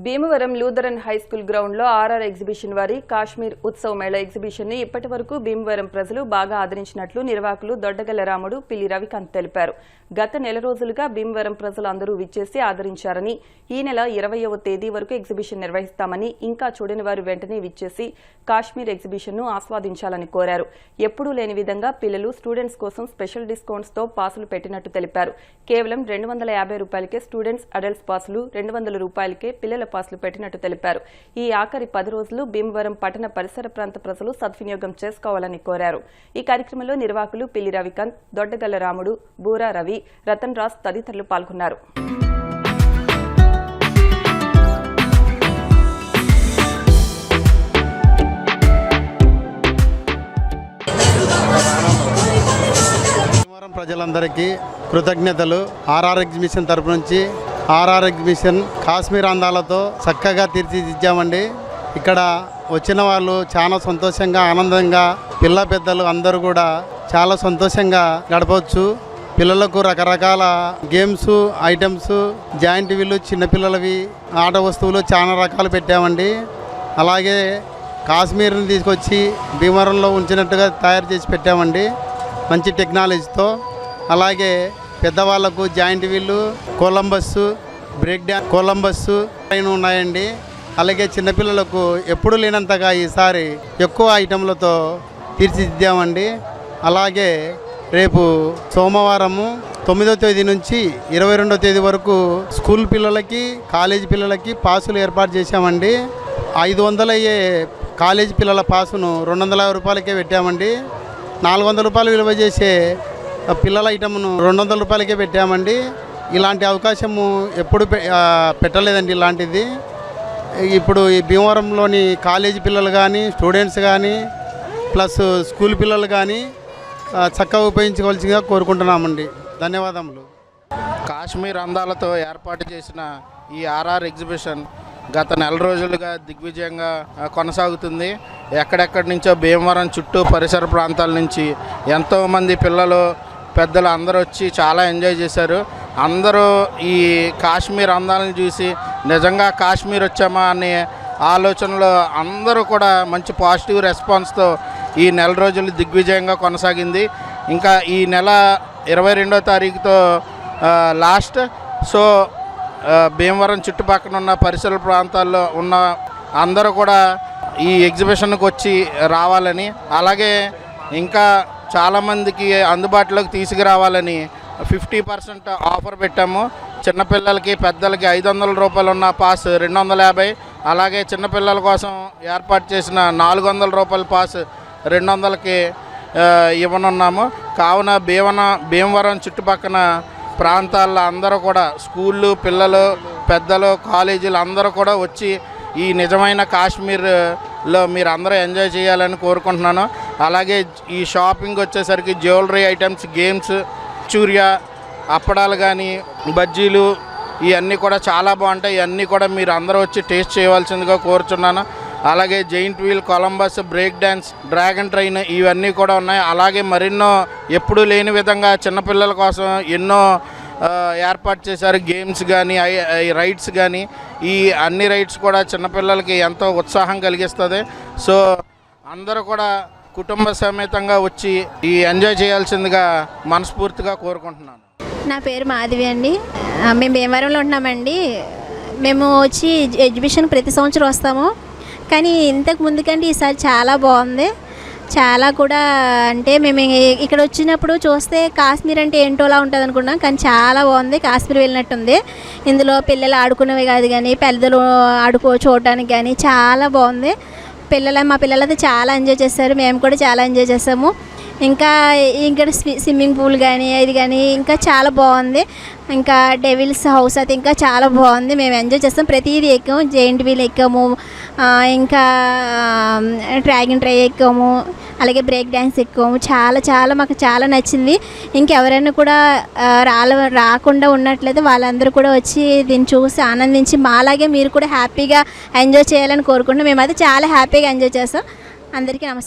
Bhimavaram Lutheran high school ground లో RR exhibition వారి Kashmir Utsav Mela exhibition ని ఇప్పటివరకు భీమవరం ప్రజలు బాగా ఆదరించినట్లు నిర్వాహకులు దొడ్డగల్ల రాముడు పిల్లి రవికాంత్ తెలిపారు. గత నెల రోజులుగా భీమవరం ప్రజలు అందరూ విచ్చేసి ఆదరించారని, ఈ నెల 20వ తేదీ వరకు ఎగ్జిబిషన్ నిర్వహిస్తామని, ఇంకా చూడని వారు వెంటనే విచ్చేసి కాశ్మీర్ ఎగ్జిబిషన్ ను ఆస్వాదించాలని కోరారు. ఎప్పుడూ లేని విధంగా పిల్లలు స్టూడెంట్స్ కోసం స్పెషల్ డిస్కౌంట్స్ తో పాసులు పెట్టినట్టు తెలిపారు. కేవలం 250 రూపాయలకే స్టూడెంట్స్ అడల్ట్స్ పాసులు, 200 రూపాయలకే పిల్లల పాసులు పెట్టినట్టు తెలిపారు. ఈ ఆఖరి 10 రోజులు భీమవరం పట్టణ పరిసర ప్రాంత ప్రజలు సద్వినియోగం చేసుకోవాలని కోరారు. ఈ కార్యక్రమంలో నిర్వాహకులు పిల్లి రవికాంత్, దొడ్డగల్ల రాముడు, బూరా రవి, రతన్ రాజ్ తదితరులు పాల్గొన్నారు. ప్రజలందరికీ కృతజ్ఞతలు. ఆర్ఆర్ ఎగ్జిబిషన్ తరపు నుంచి ఆర్ఆర్ ఎగ్జిబిషన్ కాశ్మీర్ అందాలతో చక్కగా తీర్చిదిద్దామండి. ఇక్కడ వచ్చిన వాళ్ళు చాలా సంతోషంగా, ఆనందంగా, పిల్ల పెద్దలు అందరూ కూడా చాలా సంతోషంగా గడపవచ్చు. పిల్లలకు రకరకాల గేమ్స్ ఐటమ్స్, జాయింట్ వీళ్ళు, చిన్నపిల్లలవి ఆట వస్తువులు చాలా రకాలు పెట్టామండి. అలాగే కాశ్మీర్ని తీసుకొచ్చి భీమవరంలో ఉంచినట్టుగా తయారు చేసి పెట్టామండి మంచి టెక్నాలజీతో. అలాగే పెద్దవాళ్లకు జాయింట్ వీళ్ళు, కొలంబస్, బ్రేక్ డ్యాన్స్, కొలంబస్ ఉన్నాయండి. అలాగే చిన్నపిల్లలకు ఎప్పుడు లేనంతగా ఈసారి ఎక్కువ ఐటెంలతో తీర్చిదిద్దామండి. అలాగే రేపు సోమవారము 9వ తేదీ నుంచి 22వ తేదీ వరకు స్కూల్ పిల్లలకి, కాలేజీ పిల్లలకి పాసులు ఏర్పాటు చేశామండి. 500 అయ్యే కాలేజీ పిల్లల పాసును 250 రూపాయలకే పెట్టామండి. 400 రూపాయలు విలువ చేసే పిల్లల ఐటమ్ను 200 రూపాయలకే పెట్టామండి. ఇలాంటి అవకాశము ఎప్పుడు పెట్టలేదండి ఇలాంటిది. ఇప్పుడు ఈ భీమవరంలోని కాలేజీ పిల్లలు కానీ, స్టూడెంట్స్ కానీ, ప్లస్ స్కూల్ పిల్లలు కానీ చక్కగా ఉపయోగించుకోవాల్సిందిగా కోరుకుంటున్నామండి. ధన్యవాదములు. కాశ్మీర్ అందాలతో ఏర్పాటు చేసిన ఈ ఆర్ఆర్ ఎగ్జిబిషన్ గత నెల రోజులుగా దిగ్విజయంగా కొనసాగుతుంది. ఎక్కడెక్కడి నుంచో భీమవరం చుట్టూ పరిసర ప్రాంతాల నుంచి ఎంతోమంది పిల్లలు, పెద్దలు అందరూ వచ్చి చాలా ఎంజాయ్ చేశారు. అందరూ ఈ కాశ్మీర్ అందాలను చూసి నిజంగా కాశ్మీర్ వచ్చామా అనే ఆలోచనలో అందరూ కూడా మంచి పాజిటివ్ రెస్పాన్స్తో ఈ నెల రోజులు దిగ్విజయంగా కొనసాగింది. ఇంకా ఈ నెల 22వ తారీఖుతో లాస్ట్. సో భీమవరం చుట్టుపక్కల ఉన్న పరిసర ప్రాంతాల్లో ఉన్న అందరూ కూడా ఈ ఎగ్జిబిషన్కి వచ్చి రావాలని, అలాగే ఇంకా చాలామందికి అందుబాటులోకి తీసుకురావాలని 50% ఆఫర్ పెట్టాము. చిన్నపిల్లలకి, పెద్దలకి 500 రూపాయలు ఉన్న పాస్ 250, అలాగే చిన్నపిల్లల కోసం ఏర్పాటు చేసిన 400 రూపాయల పాస్ 200కి ఇవ్వనున్నాము. కావున భీమవరం చుట్టుపక్కల ప్రాంతాల్లో అందరూ కూడా స్కూళ్ళు పిల్లలు, పెద్దలు, కాలేజీలు అందరూ కూడా వచ్చి ఈ నిజమైన కాశ్మీర్లో మీరు అందరూ ఎంజాయ్ చేయాలని కోరుకుంటున్నాను. అలాగే ఈ షాపింగ్ వచ్చేసరికి జ్యువెలరీ ఐటమ్స్, గేమ్స్, చూరియా, అప్పడాలు కానీ, బజ్జీలు ఇవన్నీ కూడా చాలా బాగుంటాయి. ఇవన్నీ కూడా మీరు అందరూ వచ్చి టేస్ట్ చేయవలసిందిగా కోరుచున్నాను. అలాగే giant wheel, Columbus, break dance, dragon train ఇవన్నీ కూడా ఉన్నాయి. అలాగే మరెన్నో ఎప్పుడూ లేని విధంగా చిన్నపిల్లల కోసం ఎన్నో ఏర్పాటు చేశారు. గేమ్స్ కానీ, రైడ్స్ కానీ, ఈ అన్ని రైడ్స్ కూడా చిన్నపిల్లలకి ఎంతో ఉత్సాహం కలిగిస్తుంది. సో అందరూ కూడా కుటుంబ సమేతంగా వచ్చి ఈ ఎంజాయ్ చేయాల్సిందిగా మనస్ఫూర్తిగా కోరుకుంటున్నాను. నా పేరు మాధవి అండి. మేము భీమవరంలో ఉంటున్నామండి. మేము వచ్చి ఎగ్జిబిషన్ ప్రతి సంవత్సరం వస్తాము. కానీ ఇంతకు ముందు కంటే ఈసారి చాలా బాగుంది. చాలా కూడా అంటే మేము ఇక్కడ వచ్చినప్పుడు చూస్తే కాశ్మీర్ అంటే ఏంటోలా ఉంటుంది అనుకున్నాం, కానీ చాలా బాగుంది. కాశ్మీర్ వెళ్ళినట్టుంది. ఇందులో పిల్లలు ఆడుకునేవి కాదు కానీ పెద్దలు చూడటానికి కానీ చాలా బాగుంది. మా పిల్లలైతే చాలా ఎంజాయ్ చేశారు. మేము కూడా చాలా ఎంజాయ్ చేసాము. ఇంకా ఇక్కడ స్విమ్మింగ్ పూల్ కానీ ఇది కానీ ఇంకా చాలా బాగుంది. ఇంకా డెవిల్స్ హౌస్ అయితే ఇంకా చాలా బాగుంది. మేము ఎంజాయ్ చేస్తాం. ప్రతిదీ ఎక్కాము. జైంట్ వీల్ ఎక్కాము, ఇంకా డ్రాగన్ ట్రై ఎక్కాము, అలాగే బ్రేక్ డ్యాన్స్ ఎక్కాము. చాలా మాకు చాలా నచ్చింది. ఇంకెవరైనా కూడా రాకుండా ఉన్నట్లయితే వాళ్ళందరూ కూడా వచ్చి దీన్ని చూసి ఆనందించి మాలాగే మీరు కూడా హ్యాపీగా ఎంజాయ్ చేయాలని కోరుకుంటున్నాం. మేమైతే చాలా హ్యాపీగా ఎంజాయ్ చేస్తాం. అందరికీ నమస్కారం.